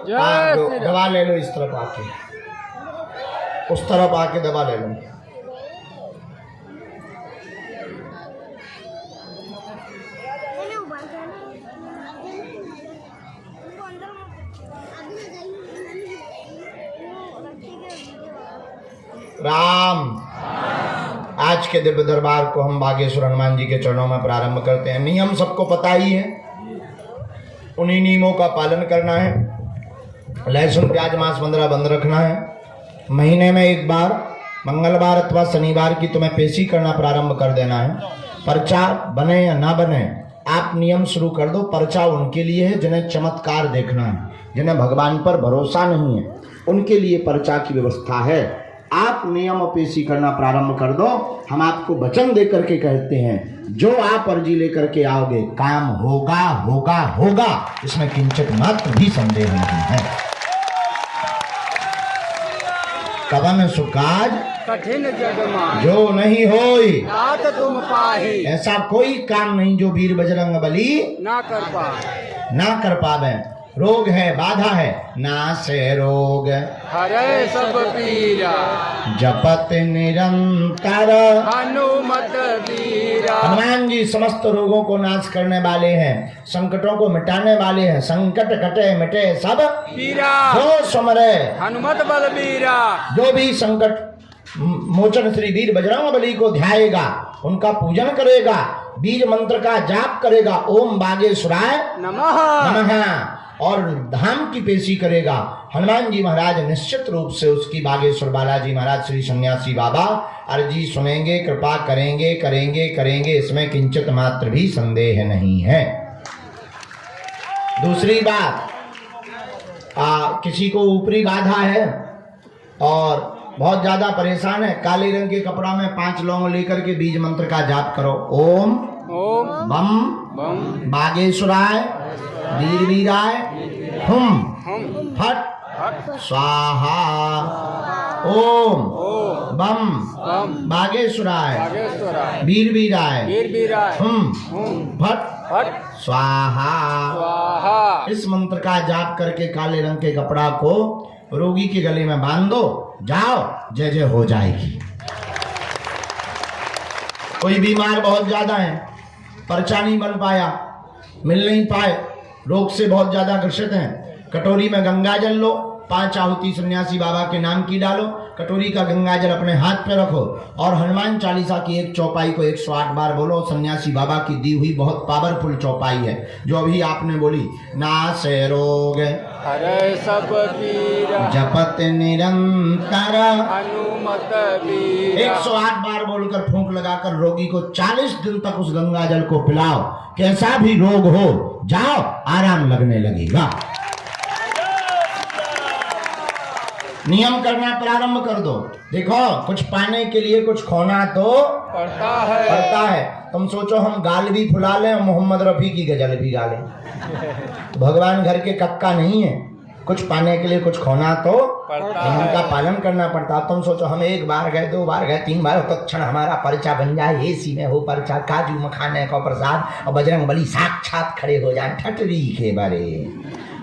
दबा ले लो, इस तरफ आके, उस तरफ आके दबा ले लो। राम। आज के दिव्य दरबार को हम बागेश्वर हनुमान जी के चरणों में प्रारंभ करते हैं। नियम सबको पता ही है, उन्हीं नियमों का पालन करना है। लहसुन प्याज मांस वगैरह बंद रखना है। महीने में एक बार मंगलवार अथवा शनिवार की तुम्हें पेशी करना प्रारंभ कर देना है। पर्चा बने या ना बने, आप नियम शुरू कर दो। पर्चा उनके लिए है जिन्हें चमत्कार देखना है, जिन्हें भगवान पर भरोसा नहीं है, उनके लिए पर्चा की व्यवस्था है। आप नियम पेशी करना प्रारंभ कर दो। हम आपको वचन दे करके कहते हैं, जो आप अर्जी लेकर के आओगे काम होगा होगा होगा, इसमें किंचित मात्र भी संदेह नहीं है। कवन सुकाज कठिन जगमा जो नहीं होई तात तुम पाही, ऐसा कोई काम नहीं जो वीर बजरंग बली ना कर पावे। रोग है, बाधा है, नासे रोग हरे सब पीरा, जपत निरंतर हनुमत वीरा। हनुमान जी समस्त रोगों को नाश करने वाले हैं, संकटों को मिटाने वाले हैं। संकट कटे मिटे सब पीरा, जो सुमरे हनुमत बलबीरा। जो भी संकट मोचन श्री वीर बजरंग बली को ध्याएगा, उनका पूजन करेगा, बीज मंत्र का जाप करेगा, ओम बागेश्वराय नमः, और धाम की पेशी करेगा, हनुमान जी महाराज निश्चित रूप से उसकी बागेश्वर बालाजी महाराज श्री सन्यासी बाबा अर्जी सुनेंगे, कृपा करेंगे करेंगे करेंगे, इसमें किंचित मात्र भी संदेह नहीं है। दूसरी बात, किसी को ऊपरी बाधा है और बहुत ज्यादा परेशान है, काले रंग के कपड़ा में 5 लौंग लेकर के बीज मंत्र का जाप करो। ओम ओम बम बम बागेश्वराय वीर वीराय हुम फट स्वाहा। ओम बम बागेश्वराय वीर वीराय हुम फट स्वाहा। इस मंत्र का जाप करके काले रंग के कपड़ा को रोगी के गले में बांध दो, जाओ, जय जय हो जाएगी। कोई बीमार बहुत ज्यादा है, पर्चा नहीं बन पाया, मिल नहीं पाए, रोग से बहुत ज्यादा ग्रसित हैं, कटोरी में गंगा जल लो, 5 आहुति सन्यासी बाबा के नाम की डालो, कटोरी का गंगा जल अपने हाथ पे रखो और हनुमान चालीसा की एक चौपाई को 108 बार बोलो। सन्यासी बाबा की दी हुई बहुत पावरफुल चौपाई है, जो अभी आपने बोली, नासे रोग हरे सब पीरा, जपत निरंतर हनुमत वीरा। 108 बार बोलकर फूंक लगाकर रोगी को 40 दिन तक उस गंगा जल को पिलाओ। कैसा भी रोग हो, जाओ, आराम लगने लगेगा। नियम करना प्रारंभ कर दो। देखो, कुछ पाने के लिए कुछ खोना तो पड़ता है। तुम सोचो हम गाल भी फुला लें और मोहम्मद रफी की गजल भी गा लें, तो भगवान घर के कक्का नहीं है। कुछ पाने के लिए कुछ खोना तो उनका पालन करना पड़ता। तुम सोचो हम 1 बार गए, 2 बार गए, 3 बार, तत्क्षण हमारा पर्चा बन जाए, एसी में हो पर्चा, काजू मखाने का प्रसाद और बजरंग बली साक्षात खड़े हो जाए, ठटरी के बारे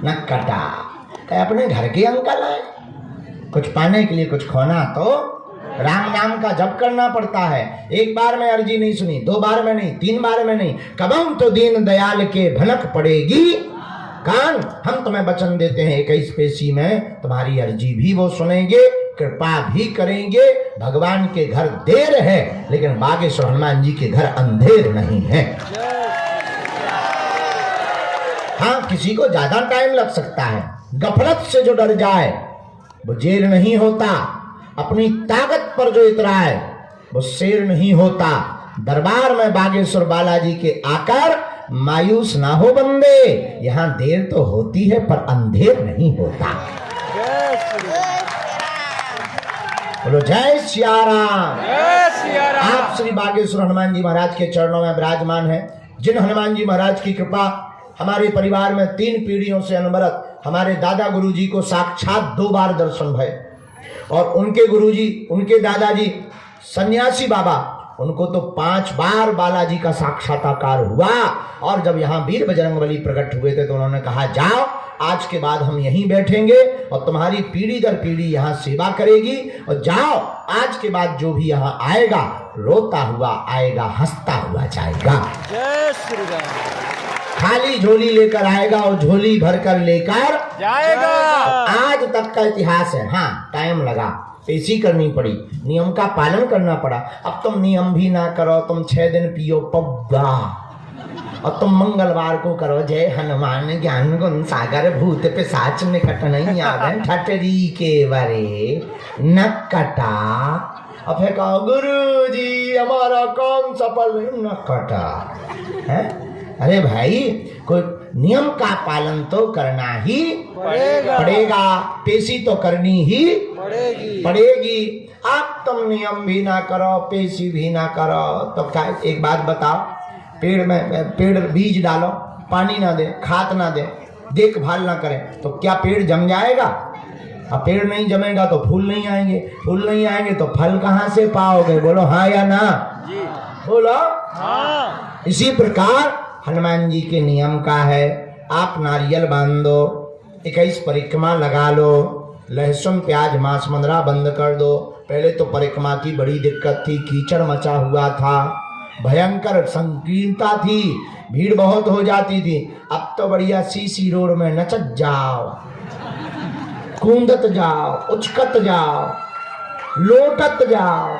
न कटा। अपने घर के अंकल है, कुछ पाने के लिए कुछ खोना तो राम नाम का जप करना पड़ता है। 1 बार में अर्जी नहीं सुनी, 2 बार में नहीं, 3 बार में नहीं, कबम तो दीन दयाल के भनक पड़ेगी कान। हम तुम्हें वचन देते हैं 21 पेशी में तुम्हारी अर्जी भी वो सुनेंगे, कृपा भी करेंगे। भगवान के घर देर है, लेकिन बागेश्वर हनुमान जी के घर अंधेर नहीं है। हाँ, किसी को ज्यादा टाइम लग सकता है, गफलत से जो डर जाए वो जेर नहीं होता, अपनी ताकत पर जो इतराए वो शेर नहीं होता। दरबार में बागेश्वर बालाजी के आकर मायूस ना हो बंदे, यहाँ देर तो होती है पर अंधेर नहीं होता। बोलो जय सिया राम। आप श्री बागेश्वर हनुमान जी महाराज के चरणों में विराजमान हैं। जिन हनुमान जी महाराज की कृपा हमारे परिवार में 3 पीढ़ियों से अनवरत, हमारे दादा गुरुजी को साक्षात 2 बार दर्शन भय, और उनके गुरुजी, उनके दादाजी सन्यासी बाबा उनको तो 5 बार बालाजी का साक्षात्कार हुआ। और जब यहाँ वीर बजरंगबली प्रकट हुए थे तो उन्होंने कहा जाओ आज के बाद हम यहीं बैठेंगे और तुम्हारी पीढ़ी दर पीढ़ी यहाँ सेवा करेगी, और जाओ आज के बाद जो भी यहाँ आएगा रोता हुआ आएगा, हंसता हुआ जाएगा। जय श्री राम। खाली झोली लेकर आएगा और झोली भरकर लेकर जाएगा। आज तक का इतिहास है। हाँ, टाइम लगा, पेशी करनी पड़ी, नियम का पालन करना पड़ा। अब तुम नियम भी ना करो, तुम 6 दिन पियो पब्बा, और तुम मंगलवार को करो जय हनुमान ज्ञान गुण सागर भूत पिशाच निकट नहीं आवे ठटरी के बरे न कटा। अब फिर कहो गुरु जी हमारा काम सफल न कटा है। अरे भाई, कोई नियम का पालन तो करना ही पड़ेगा, पेशी तो करनी ही पड़ेगी। अब तुम नियम भी ना करो, पेशी भी ना करो तो क्या। एक बात बताओ, पेड़ बीज डालो, पानी ना दे, खाद ना दे, देखभाल ना करें तो क्या पेड़ जम जाएगा? अब पेड़ नहीं जमेगा तो फूल नहीं आएंगे, फूल नहीं आएंगे तो फल कहाँ से पाओगे? बोलो हाँ या ना? बोलो हाँ। इसी प्रकार हनुमान जी के नियम का है, आप नारियल बांध दो, 21 परिक्रमा लगा लो, लहसुन प्याज मांस मंदरा बंद कर दो। पहले तो परिक्रमा की बड़ी दिक्कत थी, कीचड़ मचा हुआ था, भयंकर संकीर्णता थी, भीड़ बहुत हो जाती थी। अब तो बढ़िया सीसी रोड में नचत जाओ, कूदत जाओ, उचकत जाओ, लोटत जाओ,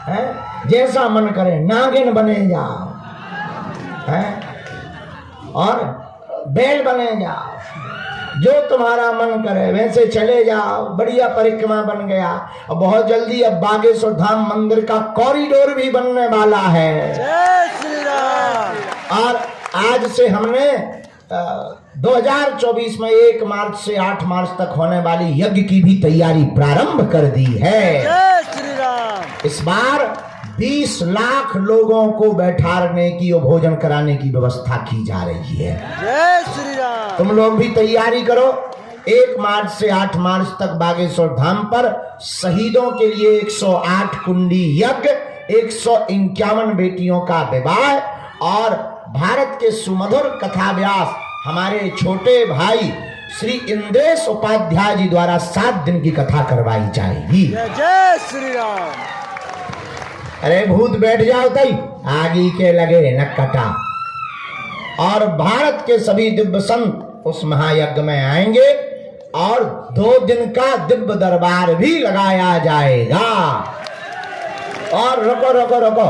है जैसा मन करे नागिन बने जाओ, है और बैल बने जाओ, जो तुम्हारा मन करे वैसे चले जाओ। बढ़िया परिक्रमा बन गया। और बहुत जल्दी अब बागेश्वर धाम मंदिर का कॉरिडोर भी बनने वाला है। जय श्री राम। और आज से हमने 2024 में 1 मार्च से 8 मार्च तक होने वाली यज्ञ की भी तैयारी प्रारंभ कर दी है। जय श्री राम। इस बार 20 लाख लोगों को बैठाने की और भोजन कराने की व्यवस्था की जा रही है। जय श्री राम। तुम लोग भी तैयारी करो। 1 मार्च से 8 मार्च तक बागेश्वर धाम पर शहीदों के लिए 108 कुंडी यज्ञ, 151 बेटियों का विवाह और भारत के सुमधुर कथा व्यास हमारे छोटे भाई श्री इंद्रेश उपाध्याय जी द्वारा 7 दिन की कथा करवाई जाएगी। जय श्री राम। अरे भूत बैठ जाओ तई, आगे के लगे न कटा। और भारत के सभी दिव्य संत उस महायज्ञ में आएंगे और 2 दिन का दिव्य दरबार भी लगाया जाएगा। और रुको रुको रुको,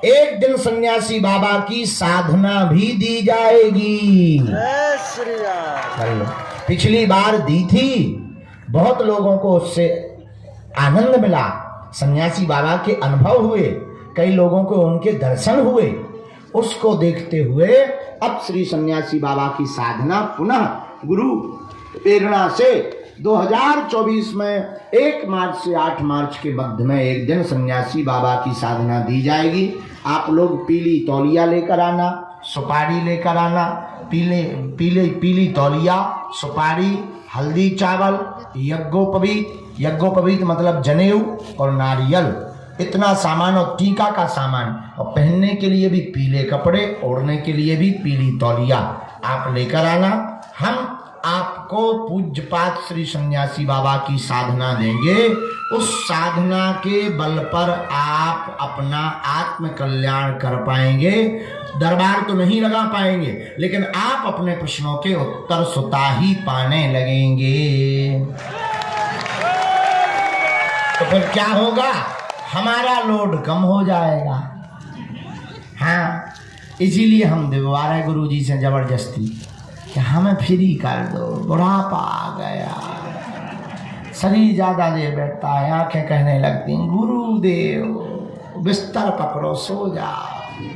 1 दिन सन्यासी बाबा की साधना भी दी जाएगी। जय श्री राम। पिछली बार दी थी, बहुत लोगों को उससे आनंद मिला, सन्यासी बाबा के अनुभव हुए, कई लोगों को उनके दर्शन हुए। उसको देखते हुए अब श्री सन्यासी बाबा की साधना पुनः गुरु प्रेरणा से 2024 में 1 मार्च से 8 मार्च के मध्य में 1 दिन सन्यासी बाबा की साधना दी जाएगी। आप लोग पीली तौलिया लेकर आना, सुपारी लेकर आना, पीली तौलिया, सुपारी, हल्दी, चावल, यज्ञोपवीत मतलब जनेऊ और नारियल, इतना सामान और टीका का सामान, और पहनने के लिए भी पीले कपड़े, ओढ़ने के लिए भी पीली तौलिया आप लेकर आना। हम आपको पूज्यपाद श्री सन्यासी बाबा की साधना देंगे। उस साधना के बल पर आप अपना आत्म कल्याण कर पाएंगे। दरबार तो नहीं लगा पाएंगे, लेकिन आप अपने प्रश्नों के उत्तर स्वतः ही पाने लगेंगे। तो फिर क्या होगा? हमारा लोड कम हो जाएगा। हाँ, इसीलिए हम दिलवा गुरु जी से जबरदस्ती कि हमें फ्री कर दो, बुढ़ापा आ गया, शरीर ज़्यादा देर बैठता है, आंखें कहने लगती हैं गुरुदेव बिस्तर पकड़ो सो जाओ,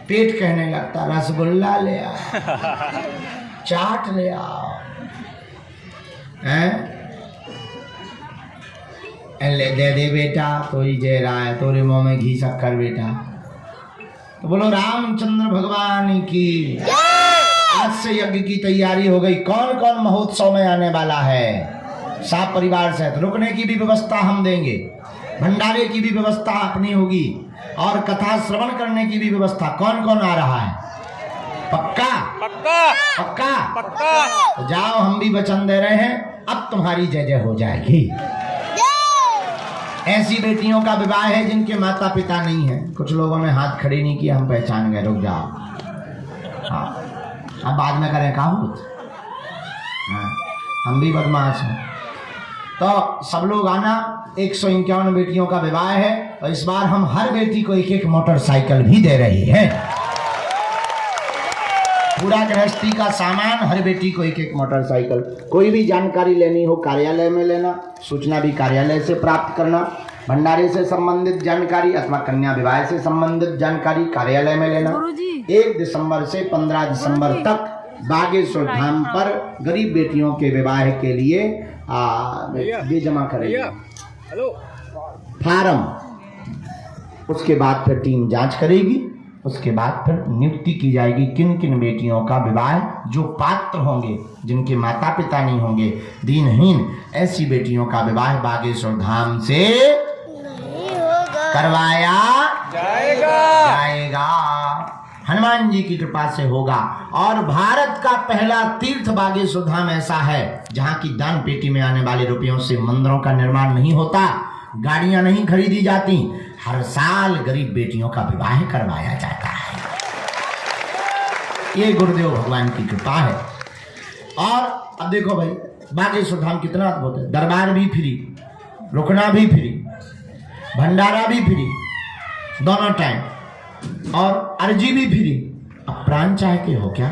पेट कहने लगता रसगुल्ला ले आओ, चाट ले आओ, हैं ले दे दे बेटा, तो ही जे रहा है तोरे मुँह में घी शक्कर बेटा। तो बोलो रामचंद्र भगवान की। आज से यज्ञ की तैयारी हो गई। कौन कौन महोत्सव में आने वाला है? सब परिवार सहित। रुकने की भी व्यवस्था हम देंगे, भंडारे की भी व्यवस्था अपनी होगी। और कथा श्रवण करने की भी व्यवस्था। कौन कौन आ रहा है? पक्का पक्का पक्का पक्का। तो जाओ, हम भी वचन दे रहे हैं, अब तुम्हारी जय जय हो जाएगी। ऐसी बेटियों का विवाह है जिनके माता पिता नहीं है। कुछ लोगों ने हाथ खड़ी नहीं किया, हम पहचान गए, रुक जाओ। हाँ, अब बाद में करें काम। हाँ, हम भी बदमाश हैं। तो सब लोग आना। 151 बेटियों का विवाह है और इस बार हम हर बेटी को एक एक मोटरसाइकिल भी दे रहे हैं। पूरा गृहस्थी का सामान, हर बेटी को एक एक मोटरसाइकिल। कोई भी जानकारी लेनी हो कार्यालय में लेना, सूचना भी कार्यालय से प्राप्त करना। भंडारे से संबंधित जानकारी अथवा कन्या विवाह से संबंधित जानकारी कार्यालय में लेना। 1 दिसंबर से 15 दिसंबर तक बागेश्वर धाम पर गरीब बेटियों के विवाह के लिए ये जमा करेंगे फार्म। उसके बाद फिर टीम जांच करेगी। उसके बाद फिर नियुक्ति की जाएगी किन किन बेटियों का विवाह जो पात्र होंगे, जिनके माता पिता नहीं होंगे, दीनहीन, ऐसी बेटियों का विवाह बागेश्वर धाम से करवाया जाएगा। हनुमान जी की कृपा से होगा। और भारत का पहला तीर्थ बागेश्वर धाम ऐसा है जहाँ की दान पेटी में आने वाले रुपयों से मंदिरों का निर्माण नहीं होता, गाड़ियां नहीं खरीदी जाती, हर साल गरीब बेटियों का विवाह करवाया जाता है। ये गुरुदेव भगवान की कृपा है। और अब देखो भाई, बागेश्वर धाम कितना अद्भुत है। दरबार भी फ्री, रुकना भी फ्री, भंडारा भी फ्री, दोनों टाइम, और अर्जी भी फ्री। अब प्राण चाहते हो क्या?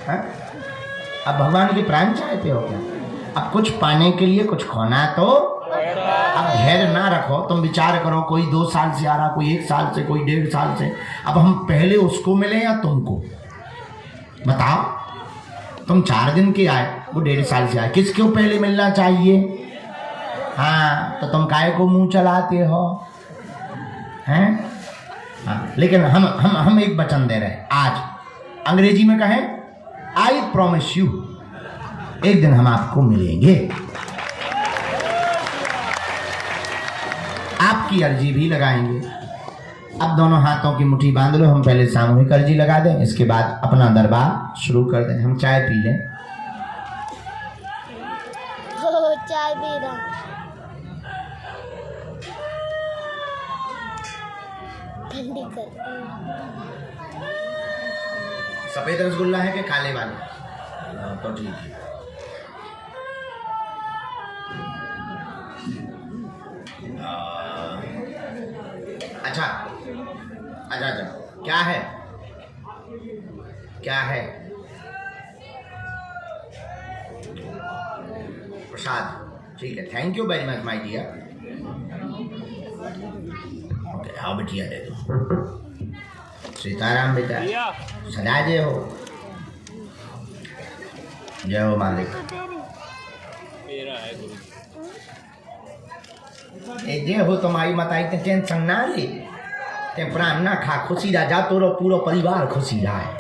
है? अब भगवान के प्राण चाहते हो क्या? अब कुछ पाने के लिए कुछ खोना तो अब धैर्य ना रखो। तुम विचार करो, कोई 2 साल से आ रहा, कोई 1 साल से, कोई 1.5 साल से। अब हम पहले उसको मिले या तुमको? बताओ, तुम 4 दिन के आए, वो 1.5 साल से आए, किसको पहले मिलना चाहिए? हाँ, तो तुम काहे को मुंह चलाते हो? हैं? हाँ, लेकिन हम एक वचन दे रहे हैं आज। अंग्रेजी में कहें, आई प्रॉमिस यू, एक दिन हम आपको मिलेंगे। आपकी अर्जी भी लगाएंगे। अब दोनों हाथों की मुट्ठी बांध लो। हम पहले सामूहिक अर्जी लगा दें, इसके बाद अपना दरबार शुरू कर दें। हम चाय पी लें। चाय पी रहा। ठंडी कर। सफेद रसगुल्ला है कि काले वाले? तो ठीक है। अच्छा अच्छा अच्छा, क्या है? क्या है? प्रसाद। ठीक है, thank you very much my dear. Okay, आओ बिटिया, दे दो। सीताराम बेटा, सदा जय हो। जय हो मालिक। जय हो तुम्हारी माता, इतने टेंशन ना ले, ते प्राण ना खा, खुशी रह जा, तोरो पूरा परिवार खुशी रहा है।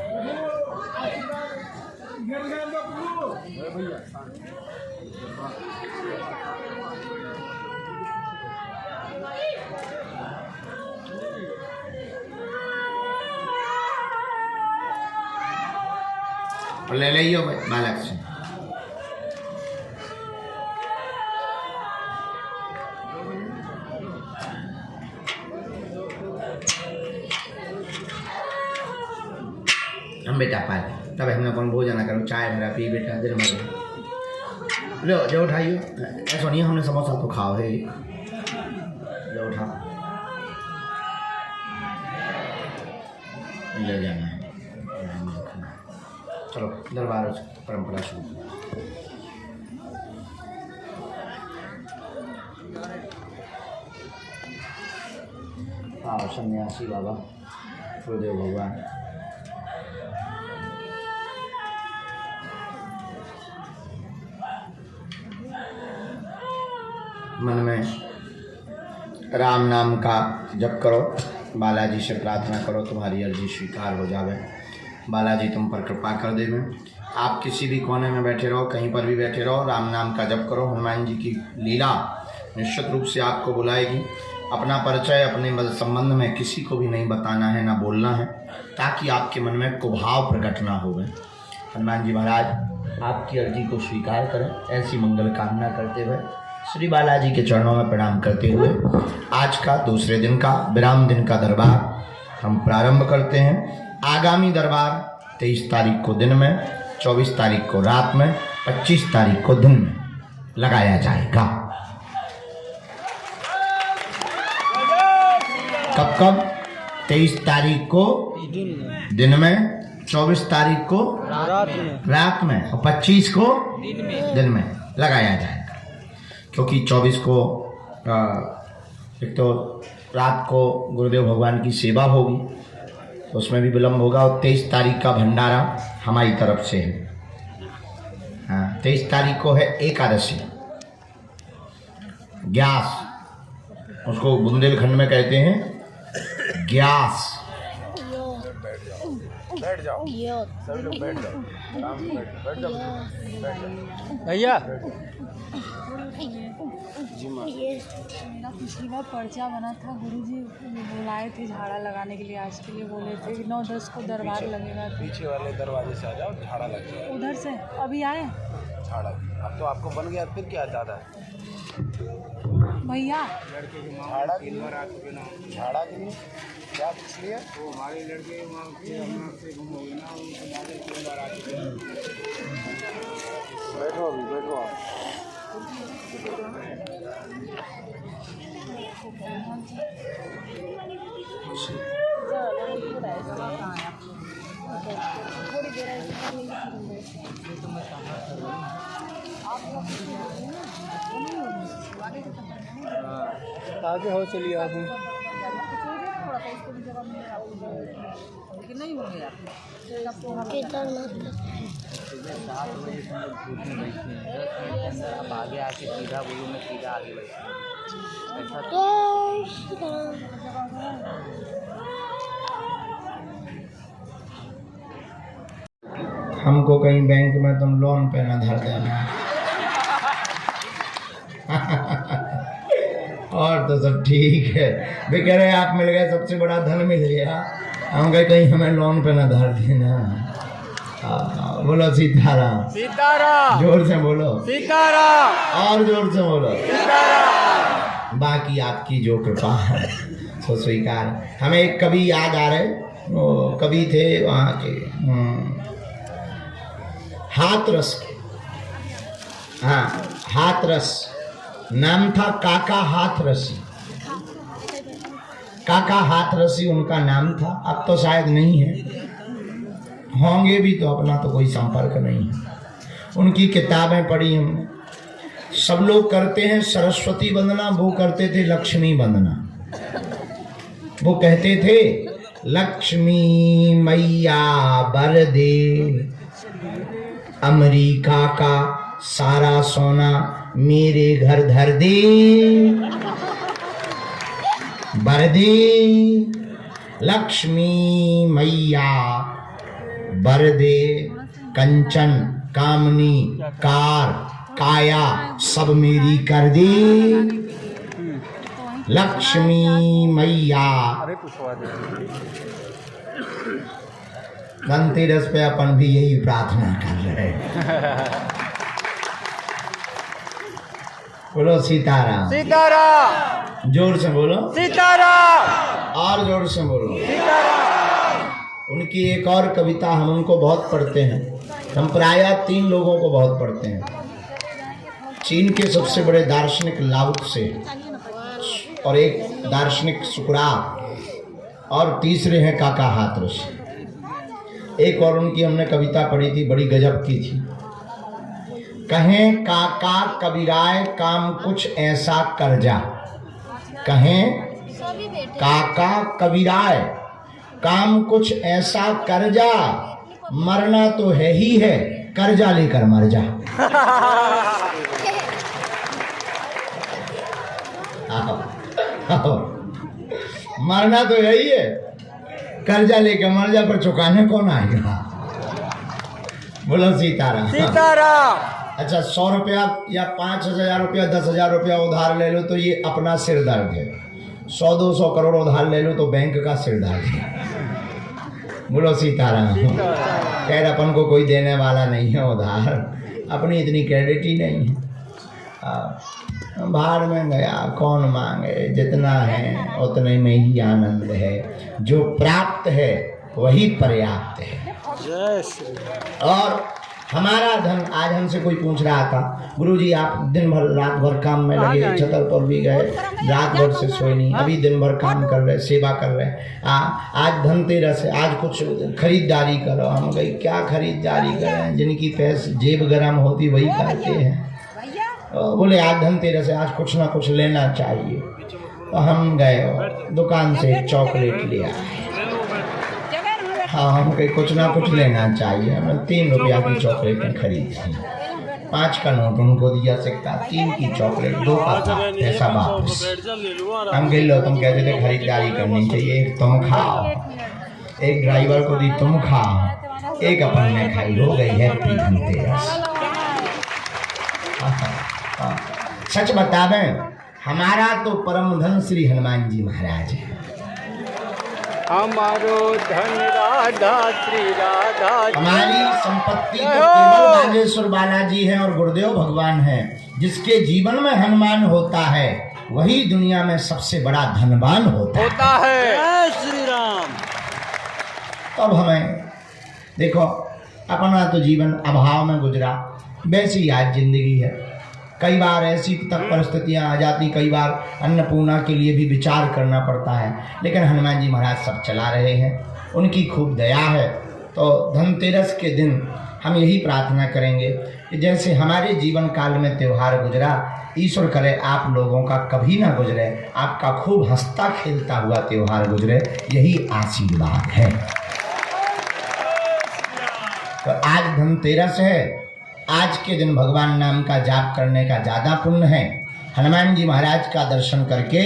ले लियो बालक से। हम बेटा पाए तब हमने कौन भोजन करो, चाय मेरा पी बेटा, दिन भर लो जो उठाइयो। ऐसा नहीं हमने समोसा तो खाओ है, जो उठा ले जाना है। चलो दरबार परंपरा शुरू। हाँ, सन्यासी बाबा गुरुदेव भगवान। मन में राम नाम का जप करो, बालाजी से प्रार्थना करो तुम्हारी अर्जी स्वीकार हो जावे, बालाजी तुम पर कृपा कर देवे। आप किसी भी कोने में बैठे रहो, कहीं पर भी बैठे रहो, राम नाम का जप करो। हनुमान जी की लीला निश्चित रूप से आपको बुलाएगी। अपना परिचय अपने संबंध में किसी को भी नहीं बताना है, ना बोलना है, ताकि आपके मन में कुभाव प्रकट ना हो। हनुमान जी महाराज आपकी अर्जी को स्वीकार करें। ऐसी मंगल कामना करते हुए श्री बालाजी के चरणों में प्रणाम करते हुए आज का दूसरे दिन का विराम दिन का दरबार हम प्रारंभ करते हैं। आगामी दरबार 23 तारीख को दिन में, 24 तारीख को रात में, 25 तारीख को दिन में लगाया जाएगा। कब कब? 23 तारीख को दिन में, 24 तारीख को रात में और 25 को दिन में लगाया जाएगा। क्योंकि 24 को एक तो रात को गुरुदेव भगवान की सेवा होगी, तो उसमें भी विलम्ब होगा, और 23 तारीख का भंडारा हमारी तरफ से है। हाँ, 23 तारीख को है एकादशी, ग्यास, उसको बुंदेलखंड में कहते हैं ग्यास। बैठ जाओ, सभी लोग बैठ जाओ, बैठ जाओ भैया। मेरा पिछली बार पर्चा बना था, गुरुजी बुलाए थे झाड़ा लगाने के लिए, आज के लिए बोले थे 9-10 को दरबार लगेगा। पीछे वाले दरवाजे से आ जाओ, झाड़ा लग जाए। उधर से अभी आए झाड़ा अब तो आपको बन गया, फिर क्या दादा भैया। झाड़ा के लिए झाड़ा के लिए क्या इसलिए वो हमारे लड़के वहाँ से गुम हो गए ना, बैठो अभी बैठो। आगे हो, चलिए आगे। नहीं होंगे आप आगे आके सीधा बोलो, मैं सीधा आगे हमको कहीं बैंक में तुम लोन पे न धर देना। और तो सब ठीक है। वे कह रहे आप मिल गए, सबसे बड़ा धन मिल गया। हम कहे कहीं हमें लोन पे न धर देना। बोलो सीताराम। सीताराम। जोर से बोलो सीताराम। और जोर से बोलो सीताराम। बाकी आपकी जो कृपा है सो स्वीकार। हमें एक कवि याद आ रहे, वो कवि थे वहाँ के हाथरस के। हाँ, हाथरस नाम था, काका हाथरसी। काका हाथरसी उनका नाम था। अब तो शायद नहीं है, होंगे भी तो अपना तो कोई संपर्क नहीं है। उनकी किताबें पढ़ी हमने। सब लोग करते हैं सरस्वती वंदना, वो करते थे लक्ष्मी वंदना। वो कहते थे लक्ष्मी मैया बर दे, अमेरिका का सारा सोना मेरे घर धर दे, बर दे लक्ष्मी मैया बर दे, कंचन कामनी कार काया सब मेरी कर दे, लक्ष्मी मैया। धनतेरस पे अपन भी यही प्रार्थना कर रहे हैं। बोलो सीताराम। सीताराम। जोर से बोलो सीताराम। और जोर से बोलो सीताराम। उनकी एक और कविता हम उनको बहुत पढ़ते हैं। हम प्रायः 3 लोगों को बहुत पढ़ते हैं। चीन के सबसे बड़े दार्शनिक लाओ त्से, और एक दार्शनिक सुकरात, और तीसरे हैं काका हाथरस। एक और उनकी हमने कविता पढ़ी थी, बड़ी गजब की थी। कहें काका कबीराय काम कुछ ऐसा कर जा, कहें काका कबीराय काम कुछ ऐसा कर जा, मरना तो है ही है, कर्जा लेकर मर जा। मरना तो है ही है, कर्जा लेकर मर जा, पर चुकाने कौन आएगा। बोलो सीताराम। सीताराम। अच्छा, 100 रुपया या 5,000 रुपया 10,000 रुपया उधार ले लो तो ये अपना सिर दर्द है। 100-200 करोड़ उधार ले लो तो बैंक का सिर डाल दे। बोलो सीताराम। खैर अपन को कोई देने वाला नहीं है उधार, अपनी इतनी क्रेडिट ही नहीं है। बाहर में गया कौन मांगे, जितना है उतने में ही आनंद है। जो प्राप्त है वही पर्याप्त है। और हमारा धन, आज हमसे कोई पूछ रहा था, गुरुजी आप दिन भर रात भर काम में लगे, छतर पर भी गए, रात भर से सोए नहीं, अभी दिन भर काम कर रहे, सेवा कर रहे, आज धनतेरस है, आज कुछ खरीदारी करो। हम गए क्या खरीदारी करें, जिनकी पैसे जेब गरम होती वही करते हैं। बोले आज धनतेरस है, आज कुछ ना कुछ लेना चाहिए। तो हम गए दुकान से एक चॉकलेट लिया। हाँ, हम कहीं कुछ ना कुछ लेना चाहिए। हमने 3 रुपया की चॉकलेटें खरीदी, 5 का नोट उनको दिया, सिक्का 3 की चॉकलेट, 2 का पैसा वापस। हम कह लो, तुम कहते थे खरीदारी करनी चाहिए, एक तुम खाओ, एक ड्राइवर को दी तुम खाओ, एक अपन ने खाई, हो गई है धनतेरस। सच बतावें, हमारा तो परम धन श्री हनुमान जी महाराज है। हमारो धन राधा श्री राधा, हमारी संपत्ति तो केवल बागेश्वर बालाजी है और गुरुदेव भगवान है। जिसके जीवन में हनुमान होता है वही दुनिया में सबसे बड़ा धनवान होता है। श्री राम। तब हमें देखो, अपना तो जीवन अभाव में गुजरा, वैसी आज जिंदगी है। कई बार ऐसी तक परिस्थितियां आ जाती, कई बार अन्नपूर्णा के लिए भी विचार करना पड़ता है, लेकिन हनुमान जी महाराज सब चला रहे हैं, उनकी खूब दया है। तो धनतेरस के दिन हम यही प्रार्थना करेंगे कि जैसे हमारे जीवन काल में त्यौहार गुजरा, ईश्वर करे आप लोगों का कभी ना गुजरे, आपका खूब हंसता खेलता हुआ त्यौहार गुजरे, यही आशीर्वाद है। तो आज धनतेरस है, आज के दिन भगवान नाम का जाप करने का ज़्यादा पुण्य है। हनुमान जी महाराज का दर्शन करके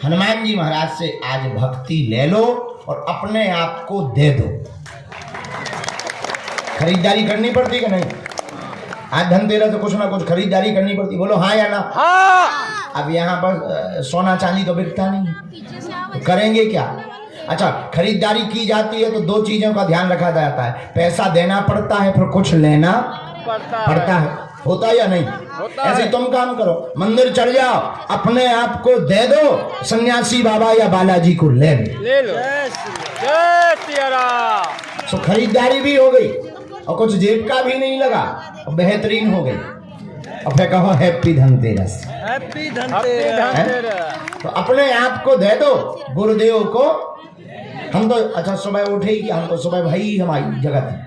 हनुमान जी महाराज से आज भक्ति ले लो और अपने आप को दे दो। खरीदारी करनी पड़ती कि नहीं? आज धनतेरस तो कुछ ना कुछ खरीदारी करनी पड़ती, बोलो हाँ या ना? हाँ। अब यहाँ पर सोना चांदी तो बिकता नहीं, तो करेंगे क्या? अच्छा, खरीदारी की जाती है तो 2 चीजों का ध्यान रखा जाता है, पैसा देना पड़ता है, फिर कुछ लेना पड़ता है। होता या नहीं? ऐसे तुम काम करो, मंदिर चढ़ जाओ, अपने आप को दे दो, सन्यासी बाबा या बालाजी को ले लो। तो खरीदारी भी हो गई और कुछ जेब का भी नहीं लगा, बेहतरीन हो गई। और फिर कहो हैप्पी धनतेरस, हैप्पी धनतेरस। तो अपने आप को दे दो गुरुदेव को। हम तो अच्छा सुबह उठे ही, हम तो सुबह भाई हमारी जगत है,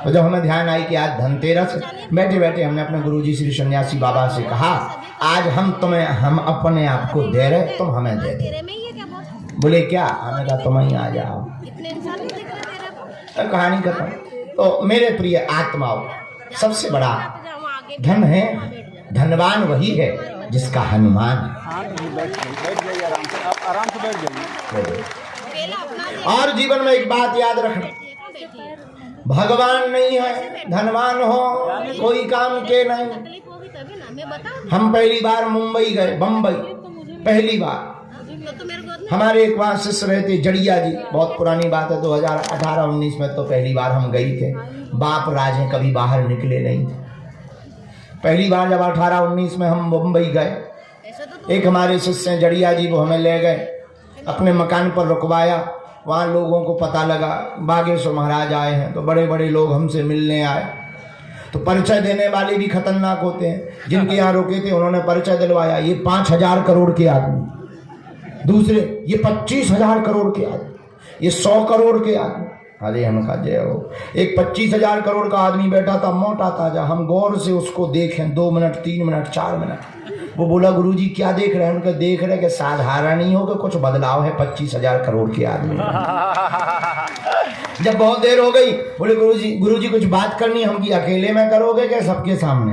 तो जब हमें ध्यान आई कि आज धनतेरस, बैठे बैठे हमने अपने गुरुजी श्री सन्यासी बाबा से कहा, आज हम अपने आप को दे रहे, तुम हमें दे दो। बोले क्या? हमने कहा तुम ही आ जाओ। तो कहानी खत्म। तो मेरे प्रिय आत्माओं, सबसे बड़ा धन है, धनवान वही है जिसका हनुमान है। आराम से बैठ जाइए। और जीवन में एक बात याद रखना, भगवान नहीं है, धनवान हो कोई काम के नहीं। हम पहली बार मुंबई गए, बम्बई पहली बार। हमारे एक वहाँ शिष्य रहते जड़िया जी, बहुत पुरानी बात है, 2018-19 में तो पहली बार हम गए थे। बाप राज हैं, कभी बाहर निकले नहीं थे। पहली बार जब 18-19 में हम मुंबई गए, एक हमारे शिष्य जड़िया जी, वो हमें ले गए, अपने मकान पर रुकवाया। वहाँ लोगों को पता लगा बागेश्वर महाराज आए हैं, तो बड़े बड़े लोग हमसे मिलने आए। तो परिचय देने वाले भी खतरनाक होते हैं। जिनके यहाँ रुके थे उन्होंने परिचय दिलवाया, ये 5,000 करोड़ के आदमी, दूसरे ये 25,000 करोड़ के आदमी, ये 100 करोड़ के आदमी। अरे हम कहा जय हो। एक 25,000 करोड़ का आदमी बैठा था, मोटा ताजा। हम गौर से उसको देखें 2 मिनट 3 मिनट 4 मिनट। वो बोला गुरुजी क्या देख रहे हैं? उनका देख रहे कि साधारण नहीं हो कि कुछ बदलाव है 25,000 करोड़ के आदमी। जब बहुत देर हो गई, बोले गुरुजी कुछ बात करनी। हम की अकेले में करोगे क्या सबके सामने?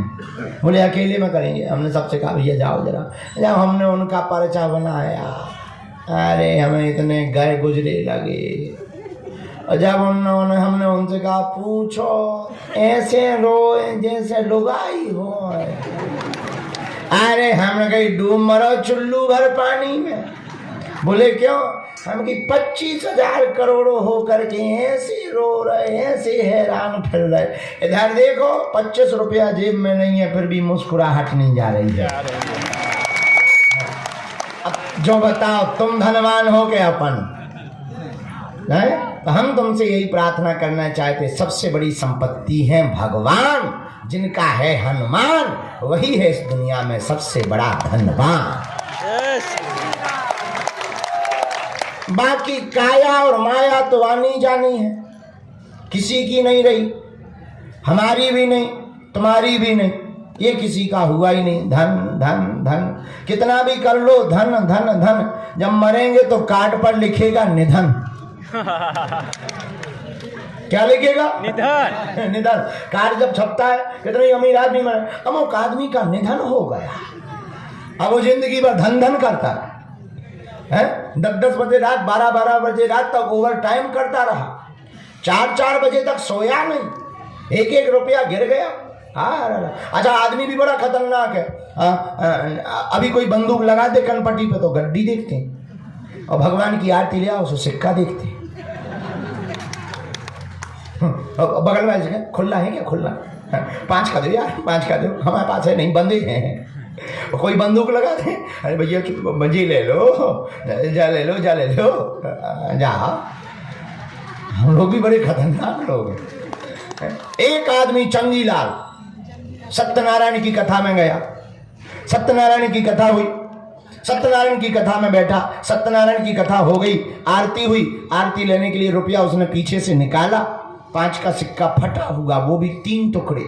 बोले अकेले में करेंगे। हमने सबसे कहा भैया जाओ जरा। जब हमने उनका पर्चा बनाया, अरे हमें इतने गए गुजरे लगे। और जब हमने उनसे कहा पूछो, ऐसे रोए जैसे लुगाई हो। अरे हमने कहीं डूब मरो चुल्लू भर पानी में। बोले क्यों? हम कि 25,000 करोड़ हो करके ऐसे रो रहे, ऐसे हैरान फिर रहे। इधर देखो 25 रुपया जेब में नहीं है, फिर भी मुस्कुराहट नहीं जा रही है। अब जो बताओ, तुम धनवान हो के अपन है? तो हम तुमसे यही प्रार्थना करना चाहते, सबसे बड़ी संपत्ति है भगवान, जिनका है हनुमान, वही है इस दुनिया में सबसे बड़ा धनवान। बाकी काया और माया तो आनी जानी है, किसी की नहीं रही, हमारी भी नहीं, तुम्हारी भी नहीं, ये किसी का हुआ ही नहीं। धन धन धन कितना भी कर लो, धन धन धन, जब मरेंगे तो कार्ड पर लिखेगा निधन। क्या लिखेगा? निधन। निधन। कार्ड जब छपता है, कितने अमीर आदमी मरे, अमुक आदमी का निधन हो गया, अब वो जिंदगी भर धन धन करता है, 10-10 बजे रात, 12-12 बजे रात तक ओवर टाइम करता रहा, 4-4 बजे तक सोया नहीं, 1-1 रुपया गिर गया। अच्छा, आदमी भी बड़ा खतरनाक है। अभी कोई बंदूक लगा दे कनपट्टी पे तो गड्डी देखते हैं, और भगवान की आरती ले आओ तो सिक्का देखते हैं। बगल में खुला है क्या? खुला 5 का दो यार, 5 का दो, हमारे पास है नहीं, बंदे हैं। कोई बंदूक लगा दे, अरे भैया मजी ले लो, जा ले लो, जा ले लो, जा। हम लोग भी बड़े खतरनाक लोग हैं। एक आदमी चंगीलाल सत्यनारायण की कथा में गया, सत्यनारायण की कथा हुई, सत्यनारायण की कथा में बैठा, सत्यनारायण की कथा हो गई, आरती हुई, आरती लेने के लिए रुपया उसने पीछे से निकाला, 5 का सिक्का फटा हुआ, वो भी 3 टुकड़े,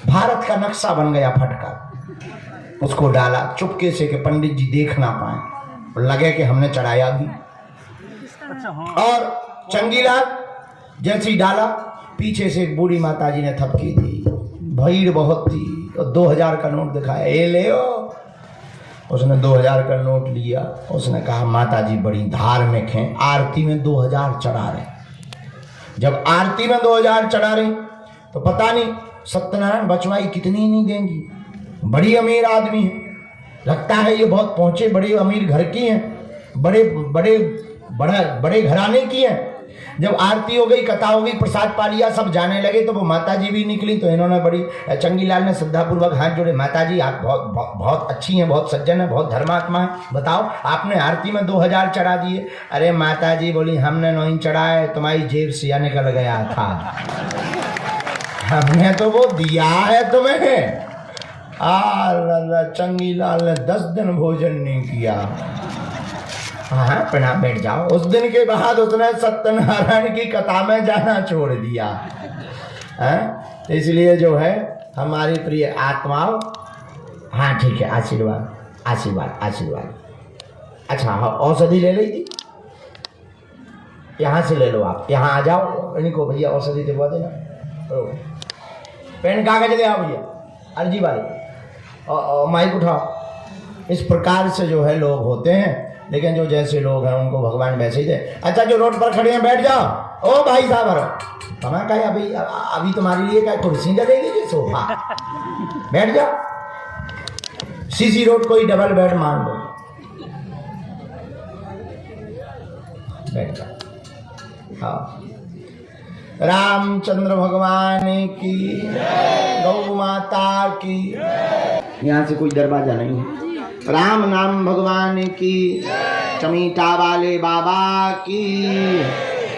भारत का नक्शा बन गया फटका, उसको डाला चुपके से कि पंडित जी देख ना पाए, लगे कि हमने चढ़ाया भी। और चंगीलाल जैसे ही डाला, पीछे से एक बूढ़ी माता जी ने थपकी दी, भीड़ बहुत थी, और 2000 का नोट दिखाया, ये ले ओ। उसने 2000 का नोट लिया, उसने कहा माता जी बड़ी धार्मिक हैं, आरती में 2000 चढ़ा रहे। जब आरती में 2000 चढ़ा रहे तो पता नहीं सत्यनारायण बचवाई कितनी नहीं देंगी, बड़ी अमीर आदमी है, लगता है ये बहुत पहुंचे बड़े अमीर घर की हैं, बड़े घराने की हैं। जब आरती हो गई, कथा हो गई, प्रसाद पा लिया, सब जाने लगे, तो वो माता जी भी निकली, तो इन्होंने बड़ी, चंगीलाल ने श्रद्धापूर्वक हाथ जोड़े, माता जी आप बहुत अच्छी हैं, बहुत सज्जन है, बहुत धर्मात्मा है, बताओ आपने आरती में 2000 चढ़ा दिए। अरे माता जी बोली हमने नहीं चढ़ाए, तुम्हारी जेब से निकल गया था, हमने तो वो दिया है तुम्हें। चंगीलाल ने 10 दिन भोजन नहीं किया। हाँ प्रणाम, बैठ जाओ। उस दिन के बाद उसने सत्यनारायण की कथा में जाना छोड़ दिया है। इसलिए जो है हमारी प्रिय आत्माओं, हाँ ठीक है, आशीर्वाद आशीर्वाद आशीर्वाद। अच्छा हाँ, औषधि ले ली थी, यहाँ से ले लो, आप यहाँ आ जाओ, इनको भैया औषधि दिलवा देना, पेन कागज ले आओ भैया, अर्जी भाई, और माइक उठाओ। इस प्रकार से जो है लोग होते हैं, लेकिन जो जैसे लोग हैं उनको भगवान वैसे ही दे। अच्छा जो रोड पर खड़े हैं बैठ जाओ, ओ भाई साहब हमें कहा अभी तुम्हारे लिए क्या कुर्सी डलेगी कि सोफा, बैठ जाओ। सीसी रोड कोई डबल बेड मान लो, बैठ जाओ। हाँ, रामचंद्र भगवान की, गौ माता की, यहाँ से कोई दरवाजा नहीं है। राम नाम भगवान की, चमीटा वाले बाबा की,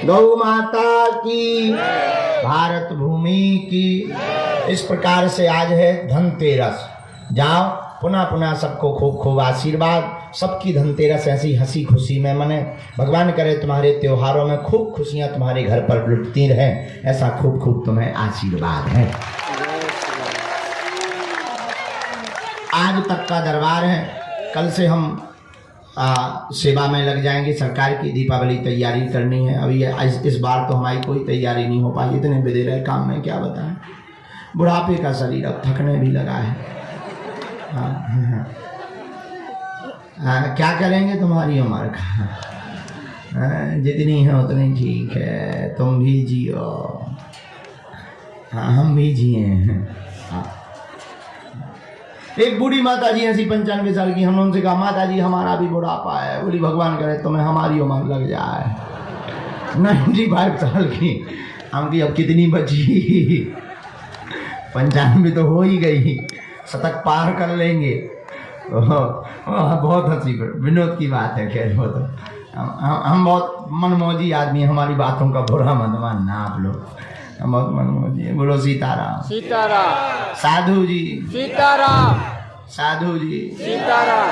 गौ माता की, भारत भूमि की। इस प्रकार से आज है धनतेरस। जाओ पुनः पुनः सबको खूब खूब आशीर्वाद, सबकी धनतेरस ऐसी हंसी खुशी में मने। भगवान करे तुम्हारे त्योहारों में खूब खुशियां तुम्हारे घर पर लुटती रहें, ऐसा खूब खूब तुम्हें आशीर्वाद है। आज तक का दरबार है, कल से हम सेवा में लग जाएंगे। सरकार की दीपावली तैयारी करनी है। अभी इस बार तो हमारी कोई तैयारी नहीं हो पाई, इतने बेदेर काम में क्या बताएं। बुढ़ापे का शरीर अब थकने भी लगा है। क्या करेंगे तुम्हारी उम्र का, जितनी है उतनी ठीक है, तुम भी जियो, हाँ हम भी जिए हैं। एक बूढ़ी माता जी ऐसी 95 साल की, हमने उनसे कहा माता जी हमारा भी बुढ़ापा है। बोली भगवान करे तुम्हें हमारी उम्र लग जाए। 95 साल की। हम की अब कितनी बची? 95 तो हो ही गई, 100 पार कर लेंगे। बहुत हंसी विनोद की बात है। खैर वो तो हम बहुत मनमौजी आदमी, हमारी बातों का बुरा मत मानना आप लोग, हम बहुत मनमौजी। बोलो सीताराम। सीताराम। साधु जी सीताराम। साधु जी सीताराम।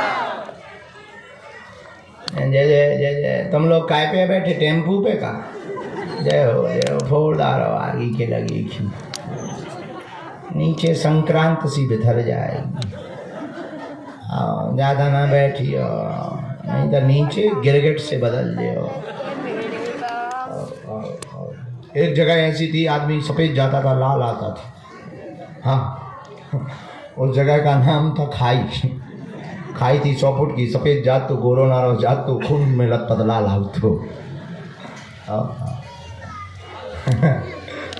जय जय जय जय। तुम लोग काय पे बैठे? टेम्पू पे का? जय हो फोड़दार आगे के लगी खी। नीचे संक्रांत सी बिथर जाएगी। ज़्यादा ना बैठियो, नहीं तो नीचे गिरगिट से बदल दियो। एक जगह ऐसी थी, आदमी सफ़ेद जाता था लाल आता था। हाँ, उस जगह का नाम था खाई। खाई थी 100 फुट की, सफ़ेद जात तो गोरो नारो जात तो खून में लथपथ लाल आउट तो।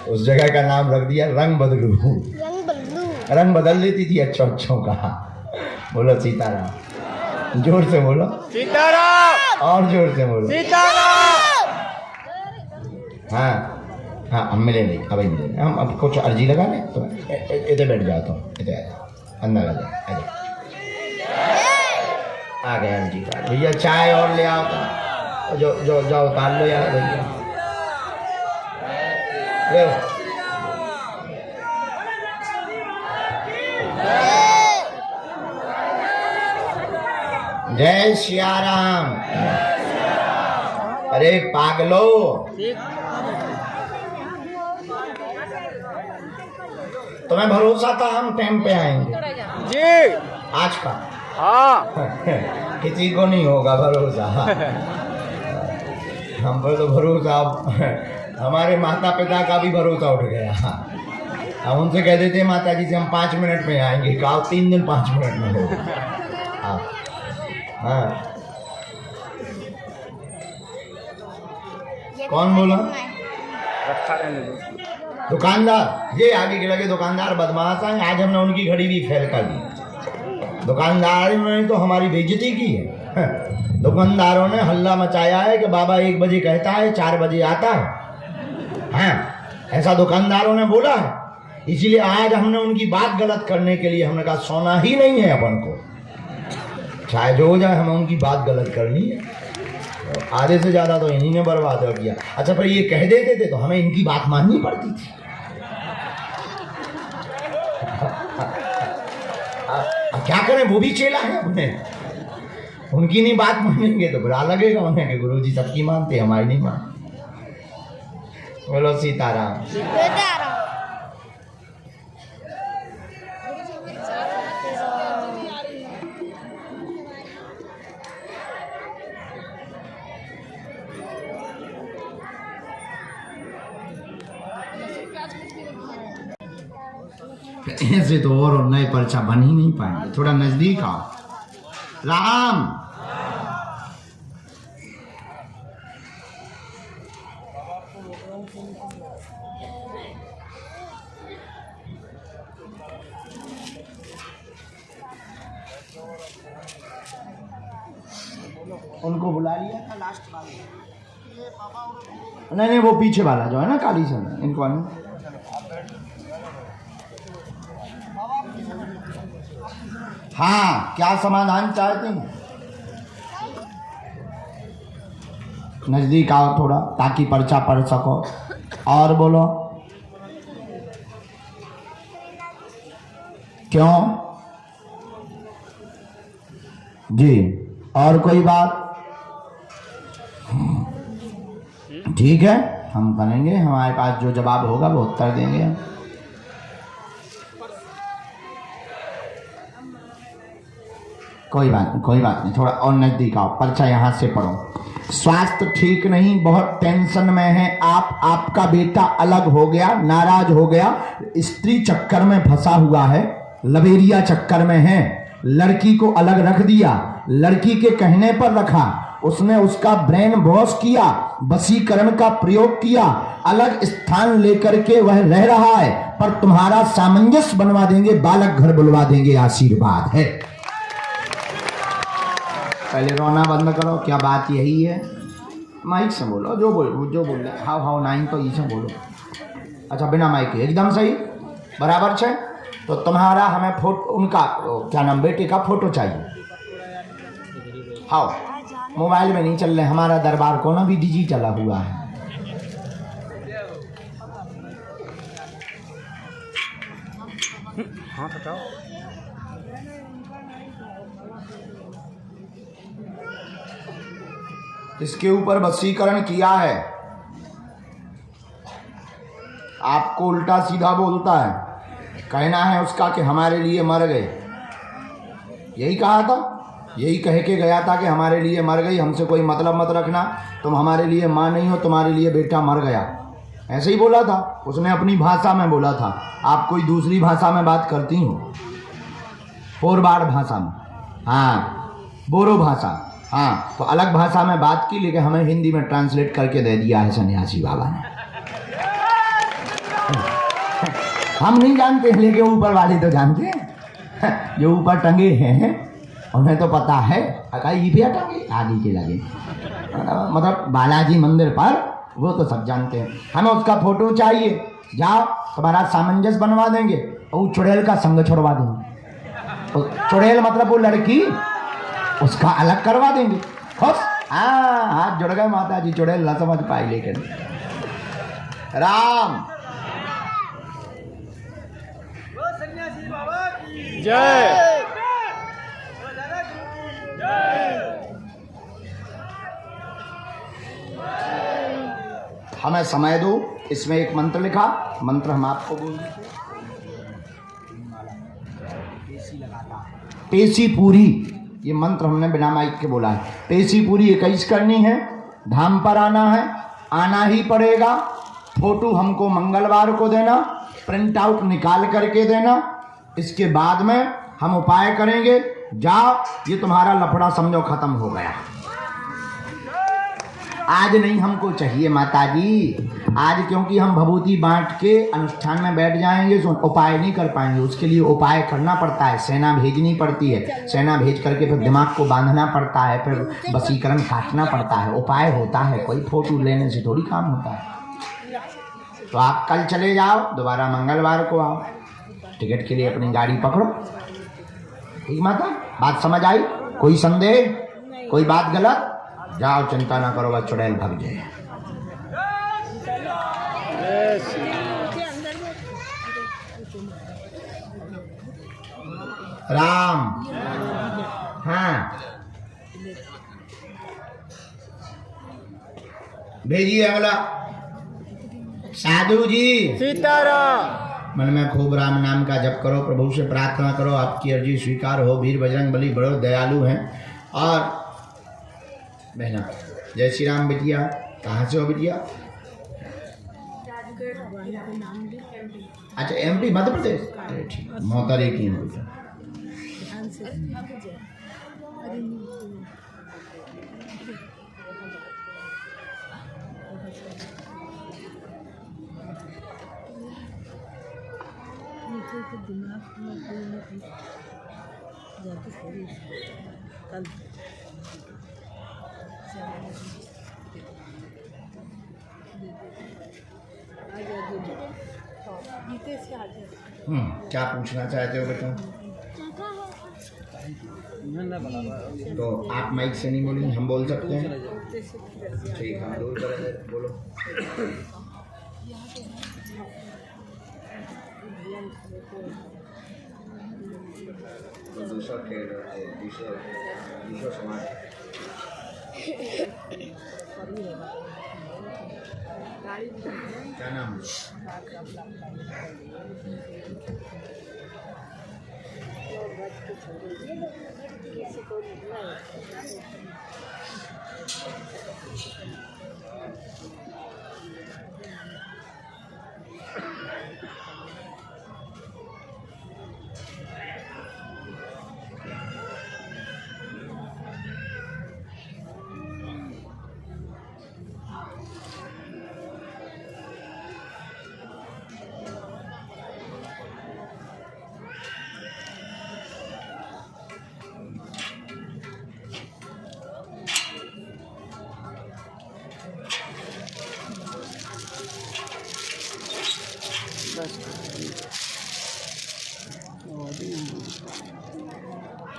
उस जगह का नाम रख दिया रंग बदलू। रंग बदल देती थी अच्छों का। बोलो सीताराम। जोर से बोलो सीताराम। और जोर से बोलो सीताराम। हाँ हाँ, हम मिलेंगे अभी मिलेंगे। हम अब कुछ अर्जी लगा लें तो इधर बैठ जाता हूँ। इधर अंदर आ जाए। आ गए अर्जी कार्ड। भैया चाय और ले आओ तो जो जो जाओ उतार लो यार भैया। ले जय सियाराम। अरे पागलो, तुम्हें भरोसा था हम टाइम पे आएंगे जी। आज का? हाँ। किसी को नहीं होगा भरोसा। हम पर तो भरोसा, हमारे माता पिता का भी भरोसा उठ गया। हम उनसे कह देते माता जी से हम 5 मिनट में आएंगे, कहा 3 दिन 5 मिनट में हो। हाँ, कौन बोला? रखा रहने दो। दुकानदार। ये आगे के लगे दुकानदार बदमाश हैं। आज हमने उनकी घड़ी भी फेल कर दी। दुकानदार ने तो हमारी बेइज्जती की है। दुकानदारों ने हल्ला मचाया है कि बाबा 1 बजे कहता है 4 बजे आता है। हाँ, ऐसा दुकानदारों ने बोला है। इसलिए आज हमने उनकी बात गलत करने के लिए हमने कहा सोना ही नहीं है अपन को, चाहे जो हो जाए हमें उनकी बात गलत करनी है। आधे से ज़्यादा तो इन्हीं ने बर्बाद किया। अच्छा, पर ये कह देते थे तो हमें इनकी बात माननी पड़ती थी। क्या करें, वो भी चेला है अपने, उनकी नहीं बात मानेंगे तो बुरा लगेगा उन्हें कि गुरुजी सबकी मानते हमारी नहीं मानते। बोलो सीताराम। ऐसे तो और नए पर्चा बन ही नहीं पाएंगे। थोड़ा नजदीक आओ। राम। उनको बुला लिया था लास्ट वाले? नहीं, वो पीछे वाला जो है ना काली सन, इनको आने। हाँ, क्या समाधान चाहते हैं? नजदीक आओ थोड़ा ताकि पर्चा पढ़ सको। और बोलो क्यों जी? और कोई बात? ठीक है, हम करेंगे। हमारे पास जो जवाब होगा वो उत्तर देंगे। कोई बात नहीं। थोड़ा और नजदीक आओ, पर्चा यहाँ से पढ़ो। स्वास्थ्य ठीक नहीं, बहुत टेंशन में है आप। आपका बेटा अलग हो गया, नाराज हो गया, स्त्री चक्कर में फंसा हुआ है, लवेरिया चक्कर में है। लड़की को अलग रख दिया, लड़की के कहने पर रखा, उसने उसका ब्रेन वॉश किया, वशीकरण का प्रयोग किया, अलग स्थान लेकर के वह रह रहा है, पर तुम्हारा सामंजस्य बनवा देंगे, बालक घर बुलवा देंगे, आशीर्वाद है। पहले रोना बंद करो। क्या बात यही है? माइक से बोलो, जो बोल रहे हाउ हाउ नाइन तो ये बोलो। अच्छा बिना माइक के एकदम सही बराबर है। तो तुम्हारा हमें फोटो, उनका क्या नाम, बेटे का फोटो चाहिए। हाउ मोबाइल में नहीं चल रहे, हमारा दरबार को ना भी डिजिटल हुआ है। हाँ बताओ। इसके ऊपर वशीकरण किया है। आपको उल्टा सीधा बोलता है, कहना है उसका कि हमारे लिए मर गए। यही कहा था, यही कह के गया था कि हमारे लिए मर गई, हमसे कोई मतलब मत रखना, तुम हमारे लिए माँ नहीं हो, तुम्हारे लिए बेटा मर गया। ऐसे ही बोला था उसने, अपनी भाषा में बोला था। आप कोई दूसरी भाषा में बात करती हो, फोरबाड़ भाषा में, हाँ बोरो भाषा, हाँ तो अलग भाषा में बात की, लेकिन हमें हिंदी में ट्रांसलेट करके दे दिया है सन्यासी बाबा ने। हम नहीं जानते, लेकिन ऊपर वाले तो जानते हैं। जो ऊपर टंगे हैं उन्हें तो पता है, ये भी टंगे आगे के लगे, मतलब बालाजी मंदिर पर, वो तो सब जानते हैं। हमें उसका फोटो चाहिए, जाओ तुम्हारा सामंजस्य बनवा देंगे और चुड़ैल का संग छोड़वा देंगे। चुड़ैल मतलब वो लड़की, उसका अलग करवा देंगे। खुश? हाँ हाथ जुड़ गए माता जी, चुड़ैल ना समझ पाई लेकिन राम जय। हमें समय दो, इसमें एक मंत्र लिखा, मंत्र हम आपको बोल देंगे। पेशी पूरी, ये मंत्र हमने बिना माइक के बोला है। पेशी पूरी 21 करनी है, धाम पर आना है, आना ही पड़ेगा। फोटो हमको मंगलवार को देना, प्रिंट आउट निकाल करके देना। इसके बाद में हम उपाय करेंगे। जाओ, ये तुम्हारा लफड़ा समझो खत्म हो गया। आज नहीं हमको चाहिए माता जी, आज क्योंकि हम भभूति बांट के अनुष्ठान में बैठ जाएंगे तो उपाय नहीं कर पाएंगे। उसके लिए उपाय करना पड़ता है, सेना भेजनी पड़ती है, सेना भेज करके फिर दिमाग को बांधना पड़ता है, फिर वशीकरण काटना पड़ता है, उपाय होता है। कोई फोटो लेने से थोड़ी काम होता है। तो आप कल चले जाओ, दोबारा मंगलवार को आओ, टिकट के लिए अपनी गाड़ी पकड़ो। ठीक माता, बात समझ आई? कोई संदेह, कोई बात गलत? जाओ, चिंता ना करो, बस चुड़ैल भाग जाए। राम, हाँ भेजिए अगला। साधु जी सीताराम। मन में खूब राम नाम का जप करो, प्रभु से प्रार्थना करो आपकी अर्जी स्वीकार हो। वीर बजरंग बली बड़ो दयालु हैं। और बहना जय श्री राम। बिटिया कहाँ से हो बिटिया? अच्छा एमपी मध्य प्रदेश। अरे ठीक, मोहतरे की बेटा। क्या पूछना चाहते हो बेटा? तो आप माइक से नहीं बोलेंगे, हम बोल सकते हैं? ठीक है, दूर करेंगे, बोलो। दूसरा समाज क्या नाम है?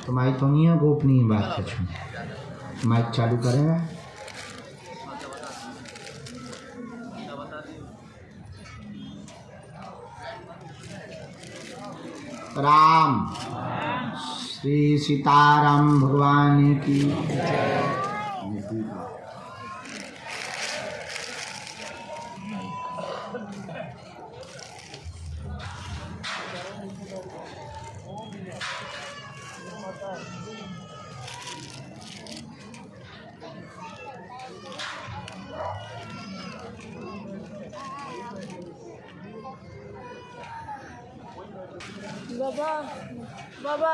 तुम्हारी तो नहीं है गोपनीय बात कुछ। माइक चालू करें। राम श्री सीताराम भगवान की। बाबा बाबा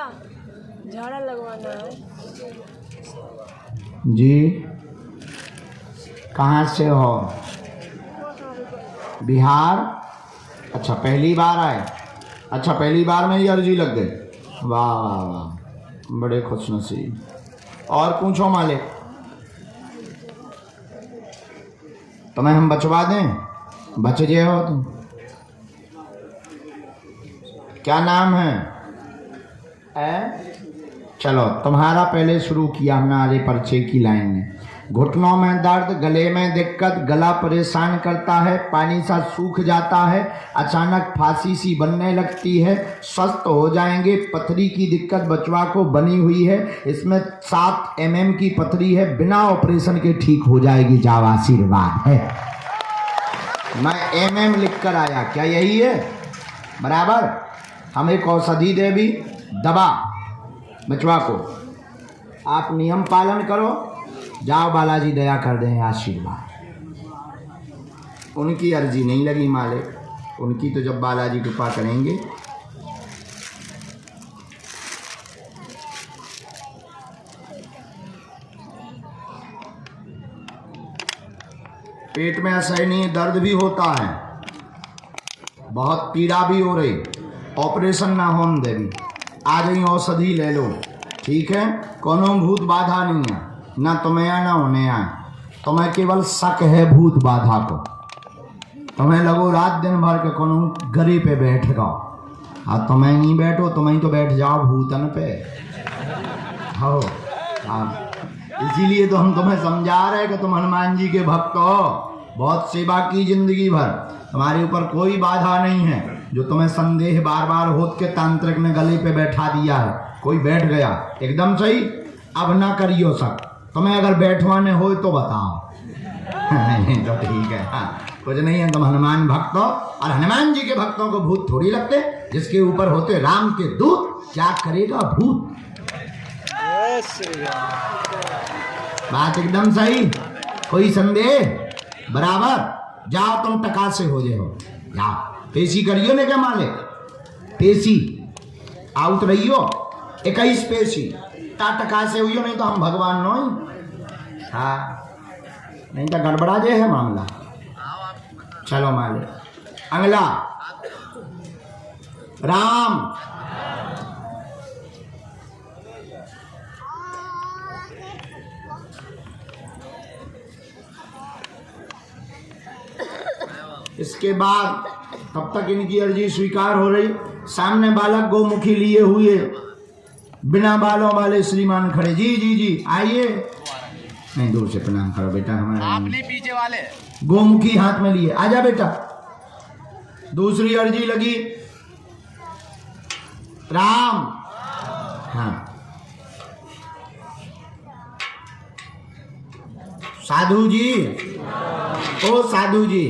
झाड़ा लगवाना है। जी कहाँ से हो? बिहार। अच्छा पहली बार आए? अच्छा पहली बार में ही अर्जी लग गई। वाह वाह वाह, बड़े खुशनसीब। और पूछो मालिक, तुम्हें हम बचवा दें? बच गए हो तुम। क्या नाम है? चलो तुम्हारा पहले शुरू किया हमने आधे पर्चे की लाइन में। घुटनों में दर्द, गले में दिक्कत, गला परेशान करता है, पानी सा सूख जाता है, अचानक फांसी सी बनने लगती है, स्वस्थ हो जाएंगे। पथरी की दिक्कत बचवा को बनी हुई है, इसमें 7 mm की पथरी है, बिना ऑपरेशन के ठीक हो जाएगी। जाओ आशीर्वाद है। मैं MM लिख कर आया, क्या यही है? बराबर। हम एक औषधि दे भी, दबा बचवा को। आप नियम पालन करो, जाओ बालाजी दया कर दें आशीर्वाद। उनकी अर्जी नहीं लगी मालिक, उनकी तो जब बालाजी कृपा करेंगे। पेट में असहनीय दर्द भी होता है, बहुत पीड़ा भी हो रही, ऑपरेशन ना होने देवी। आ जाइए औषधि ले लो, ठीक है? कोनो भूत बाधा नहीं है, ना तुम्हें आए ना होने आए। तुम्हें केवल शक है भूत बाधा को। तुम्हें लगो रात दिन भर के कोनो गरे पे बैठ गओ, और तुम्हें नहीं बैठो, तुम्हें तो बैठ जाओ भूतन पे। हो इसीलिए तो हम तुम्हें समझा रहे कि तुम हनुमान जी के भक्त हो, बहुत सेवा की जिंदगी भर, तुम्हारे ऊपर कोई बाधा नहीं है। जो तुम्हें संदेह बार बार होत के तांत्रिक ने गले पे बैठा दिया है, कोई बैठ गया एकदम सही, अब ना करियो शक। तुम्हें अगर बैठवाने हो तो बताओ। नहीं तो ठीक है। हाँ, कुछ नहीं है, तुम हनुमान भक्त हो, और हनुमान जी के भक्तों को भूत थोड़ी लगते। जिसके ऊपर होते राम के दूत, क्या करेगा भूत? बात एकदम सही, कोई संदेह? बराबर। जाओ तुम टका से हो जाओ, जाओ पेशी करियो ने क्या मालिक? पेशी आउट रहियो, 21 पेशी ता टका से हुई, नहीं तो हम भगवान नो। हाँ नहीं तो गड़बड़ा जे है मामला। चलो मालिक। अगला राम। इसके बाद तब तक इनकी अर्जी स्वीकार हो रही। सामने बालक गोमुखी लिए हुए बिना बालों वाले श्रीमान खड़े। जी जी जी आइए। नहीं दूर से प्रणाम करो बेटा, हमारे आप नहीं पीछे वाले। गोमुखी हाथ में लिए, आजा बेटा। दूसरी अर्जी लगी राम। हाँ साधु जी, ओ साधु जी,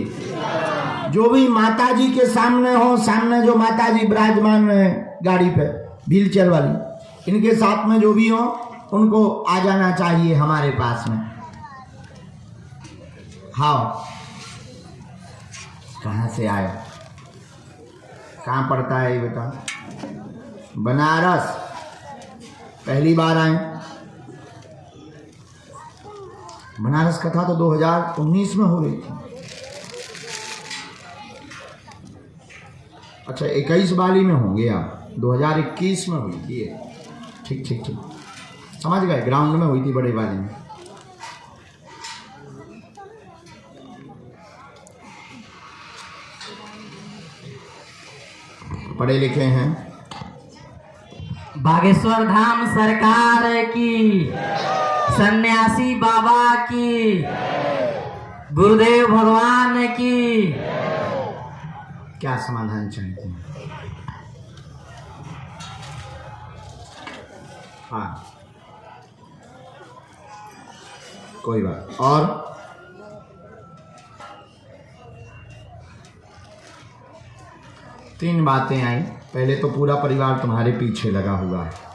जो भी माता जी के सामने हो, सामने जो माता जी विराजमान है गाड़ी पे व्हील चेयर वाली, इनके साथ में जो भी हो उनको आ जाना चाहिए हमारे पास में। हाँ कहाँ से आए? कहाँ पड़ता है ये बेटा? बनारस। पहली बार आए? बनारस कथा तो 2019 में हो गई थी। अच्छा 21 वाली में होंगे आप, 2021 में हुई थी। ठीक ठीक ठीक, समझ गए, ग्राउंड में हुई थी बड़े वाली में। पढ़े लिखे हैं, बागेश्वर धाम सरकार की, सन्यासी बाबा की, गुरुदेव भगवान की। क्या समाधान चाहते हैं? हाँ, कोई बात। और तीन बातें आई। पहले तो पूरा परिवार तुम्हारे पीछे लगा हुआ है।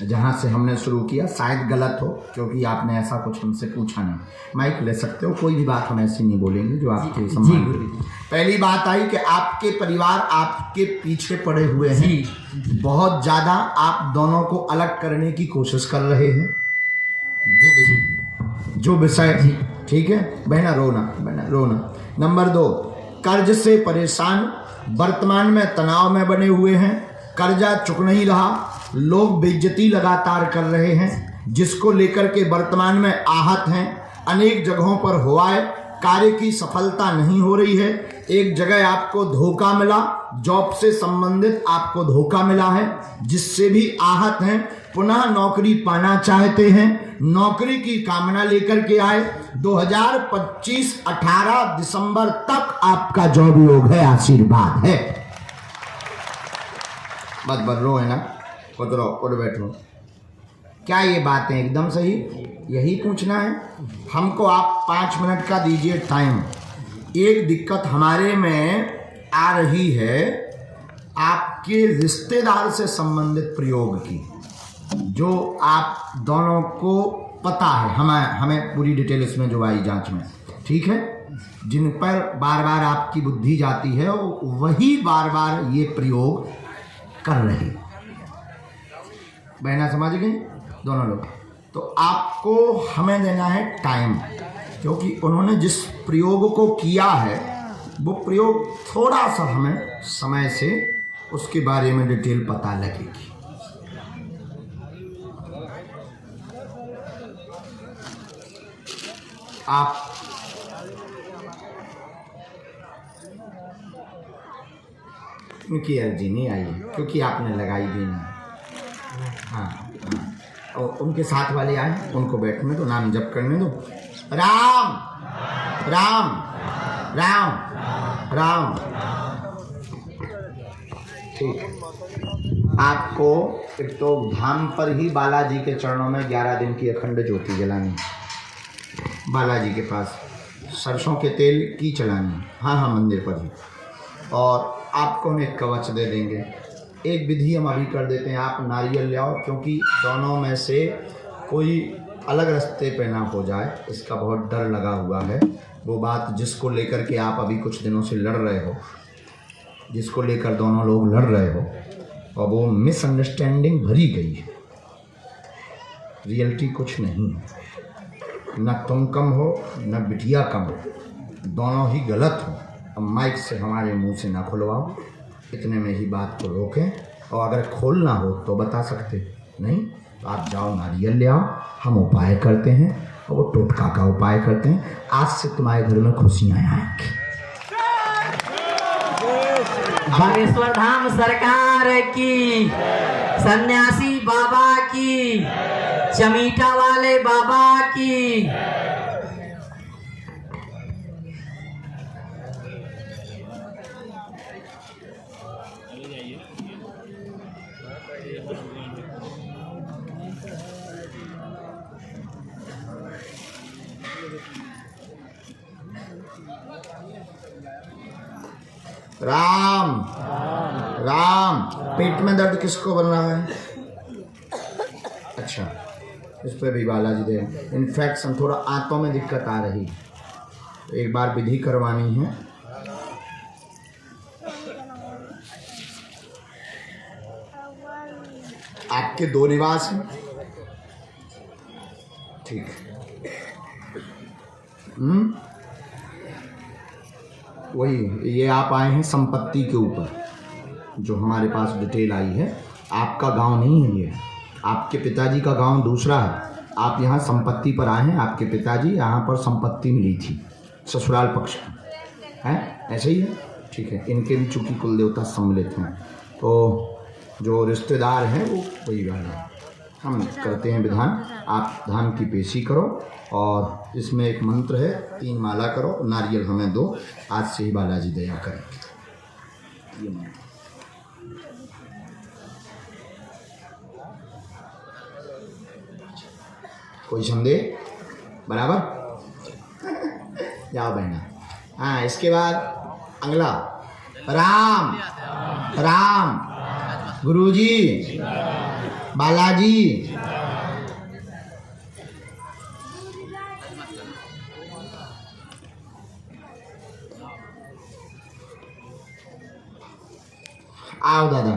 जहाँ से हमने शुरू किया शायद गलत हो, क्योंकि आपने ऐसा कुछ हमसे पूछा नहीं। माइक ले सकते हो, कोई भी बात हम ऐसी नहीं बोलेंगे जो आपके सम्मान के लिए। पहली बात आई कि आपके परिवार आपके पीछे पड़े हुए हैं, बहुत ज़्यादा आप दोनों को अलग करने की कोशिश कर रहे हैं। जो विषय, ठीक है बहना, रोना। नंबर 2, कर्ज से परेशान, वर्तमान में तनाव में बने हुए हैं, कर्जा चुक नहीं रहा, लोग बेइज्जती लगातार कर रहे हैं, जिसको लेकर के वर्तमान में आहत हैं। अनेक जगहों पर हुआ है, कार्य की सफलता नहीं हो रही है। एक जगह आपको धोखा मिला, जॉब से संबंधित आपको धोखा मिला है, जिससे भी आहत हैं। पुनः नौकरी पाना चाहते हैं, नौकरी की कामना लेकर के आए। 2025 18 दिसंबर तक आपका जॉब योग है, आशीर्वाद है। मत रो है ना, उठ बैठो। क्या ये बातें एकदम सही? यही पूछना है हमको। आप 5 मिनट का दीजिए टाइम। एक दिक्कत हमारे में आ रही है आपके रिश्तेदार से संबंधित प्रयोग की, जो आप दोनों को पता है। हमें पूरी डिटेल इसमें जो आई जांच में, ठीक है, जिन पर बार बार आपकी बुद्धि जाती है, वही बार बार ये प्रयोग कर रहे। बहना समझ गई दोनों लोग? तो आपको हमें देना है टाइम, क्योंकि उन्होंने जिस प्रयोग को किया है वो प्रयोग थोड़ा सा हमें समय से उसके बारे में डिटेल पता लगेगी। आप उनकी अर्जी नहीं आई है, क्योंकि आपने लगाई भी नहीं। हाँ, और उनके साथ वाले आए, उनको बैठने दो, नाम जप करने दो। राम राम राम राम। ठीक, आपको एक तो धाम पर ही बालाजी के चरणों में 11 दिन की अखंड ज्योति जलानी, बालाजी के पास सरसों के तेल की चलानी। हाँ, मंदिर पर ही। और आपको हम एक कवच दे देंगे। एक विधि हम अभी कर देते हैं, आप नारियल ले आओ, क्योंकि दोनों में से कोई अलग रास्ते पे ना हो जाए, इसका बहुत डर लगा हुआ है। वो बात जिसको लेकर के आप अभी कुछ दिनों से लड़ रहे हो, जिसको लेकर दोनों लोग लड़ रहे हो, और वो मिसअंडरस्टैंडिंग भरी गई है। रियलिटी कुछ नहीं है, न तुम कम हो न बिटिया कम हो, दोनों ही गलत हो। अब माइक से हमारे मुंह से ना खुलवाओ, इतने में ही बात को रोकें। और अगर खोलना हो तो बता सकते, नहीं तो आप जाओ नारियल ले आओ, हम उपाय करते हैं, और वो टोटका का उपाय करते हैं। आज से तुम्हारे घर में खुशियाँ आएंगी। बागेश्वर धाम सरकार की, सन्यासी बाबा की, चमीटा वाले बाबा की। राम राम। पेट में दर्द किसको बन रहा है? अच्छा, इस पर भी बालाजी दे। इन्फेक्शन, थोड़ा आंतों में दिक्कत आ रही, तो एक बार विधि करवानी है। आपके 2 निवास हैं, ठीक है। वही, ये आप आए हैं संपत्ति के ऊपर, जो हमारे पास डिटेल आई है। आपका गांव नहीं है ये, आपके पिताजी का गांव दूसरा है। आप यहाँ संपत्ति पर आए हैं, आपके पिताजी यहाँ पर संपत्ति मिली थी ससुराल पक्ष है, ऐसे ही है, ठीक है। इनके भी चूंकि कुल देवता सम्मिलित हैं, तो जो रिश्तेदार हैं वो वही वाला हम करते हैं विधान। आप धान की पेशी करो और इसमें एक मंत्र है, 3 माला करो, नारियल हमें दो, आज से ही बालाजी दया करें। ये मंत्र कोई संदेह? बराबर? जाओ बहना। हाँ, इसके बाद अगला राम राम गुरुजी बालाजी आओ दादा।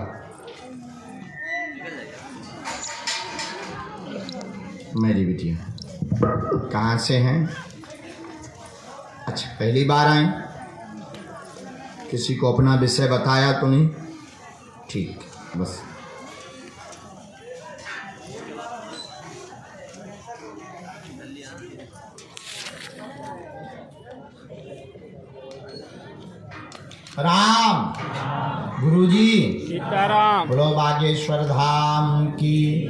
मेरी बिटिया कहाँ से हैं? अच्छा, पहली बार आए? किसी को अपना विषय बताया तो नहीं? ठीक, बस राम गुरुजी सीताराम। बोलो बागेश्वर धाम की,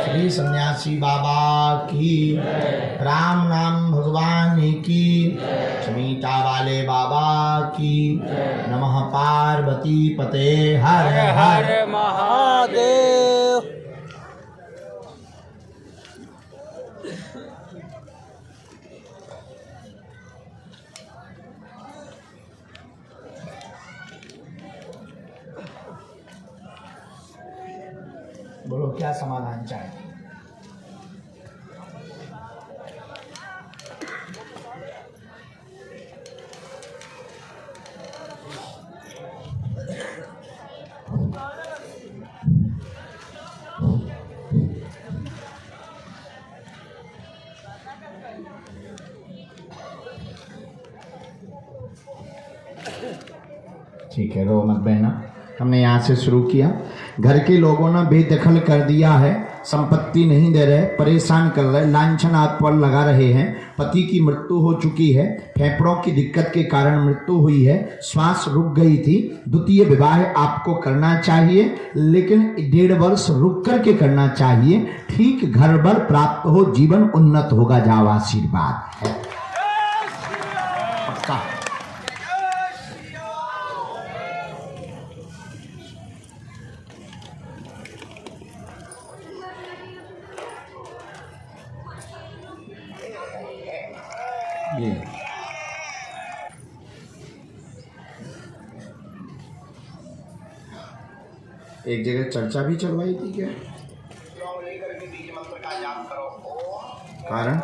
श्री सन्यासी बाबा की, राम नाम भगवान की, चमीटा वाले बाबा की, नमः पार्वती पते हर हर महादेव। बोलो क्या समाधान चाहिए? ठीक है, रो मत बहना। हमने यहाँ से शुरू किया। घर के लोगों ने बेदखल कर दिया है, संपत्ति नहीं दे रहे, परेशान कर रहे, लांछन आप पर लगा रहे हैं। पति की मृत्यु हो चुकी है, फेफड़ों की दिक्कत के कारण मृत्यु हुई है, श्वास रुक गई थी। द्वितीय विवाह आपको करना चाहिए, लेकिन 1.5 वर्ष रुक करके करना चाहिए। ठीक घर भर प्राप्त हो, जीवन उन्नत होगा। जाओ, आशीर्वाद है पक्का। ये एक जगह चर्चा भी चलवाई थी क्या? कारण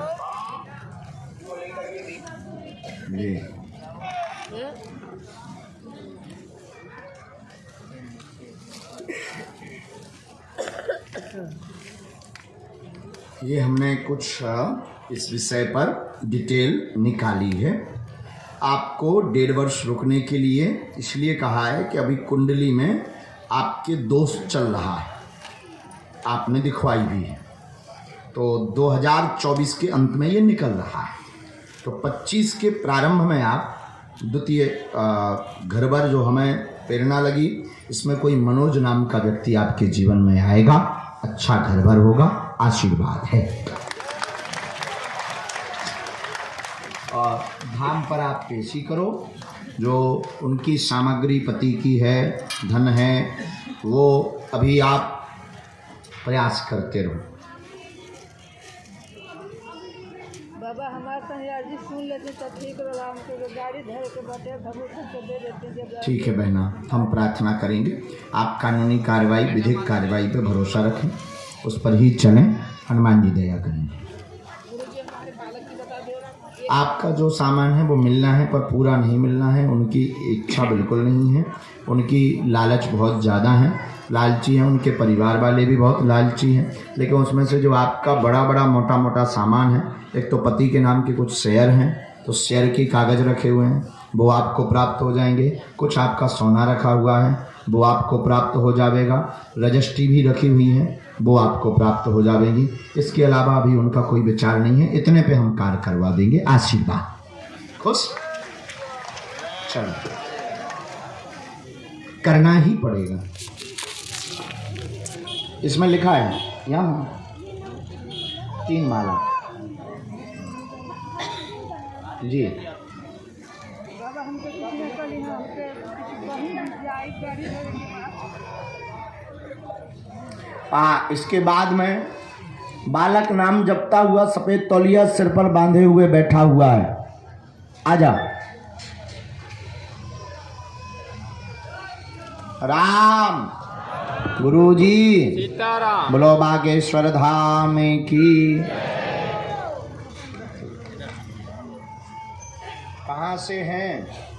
ये हमने कुछ इस विषय पर डिटेल निकाली है। आपको 1.5 वर्ष रुकने के लिए इसलिए कहा है कि अभी कुंडली में आपके दोष चल रहा है, आपने दिखवाई भी है, तो 2024 के अंत में ये निकल रहा है। तो 25 के प्रारंभ में आप द्वितीय घर भर जो हमें प्रेरणा लगी, इसमें कोई मनोज नाम का व्यक्ति आपके जीवन में आएगा, अच्छा घर भर होगा, आशीर्वाद है। और धाम पर आप पेशी करो, जो उनकी सामग्री पति की है, धन है, वो अभी आप प्रयास करते रहो। बाबा हमारे संयाजी सुन लेते तो ठीक रहा, हमको गाड़ी धर के बटे भगवान को दे देते। ठीक है बहना, हम प्रार्थना करेंगे। आप कानूनी कार्रवाई, विधिक कार्रवाई पे भरोसा रखें, उस पर ही चलें, हनुमान जी दया करेंगे। आपका जो सामान है वो मिलना है, पर पूरा नहीं मिलना है। उनकी इच्छा बिल्कुल नहीं है, उनकी लालच बहुत ज़्यादा है, लालची हैं, उनके परिवार वाले भी बहुत लालची हैं। लेकिन उसमें से जो आपका बड़ा बड़ा मोटा मोटा सामान है, एक तो पति के नाम के कुछ शेयर हैं, तो शेयर के कागज़ रखे हुए हैं, वो आपको प्राप्त हो जाएंगे। कुछ आपका सोना रखा हुआ है, वो आपको प्राप्त हो जाएगा। रजिस्ट्री भी रखी हुई है, वो आपको प्राप्त हो जाएगी। इसके अलावा अभी उनका कोई विचार नहीं है, इतने पे हम कार्य करवा देंगे। आशीर्वाद। खुश? चलो, करना ही पड़ेगा। इसमें लिखा है यहाँ 3 माला जी। इसके बाद में बालक नाम जपता हुआ सफेद तौलिया सिर पर बांधे हुए बैठा हुआ है। आजा राम गुरुजी सीताराम। बोलो बागेश्वर धाम की। कहाँ से हैं?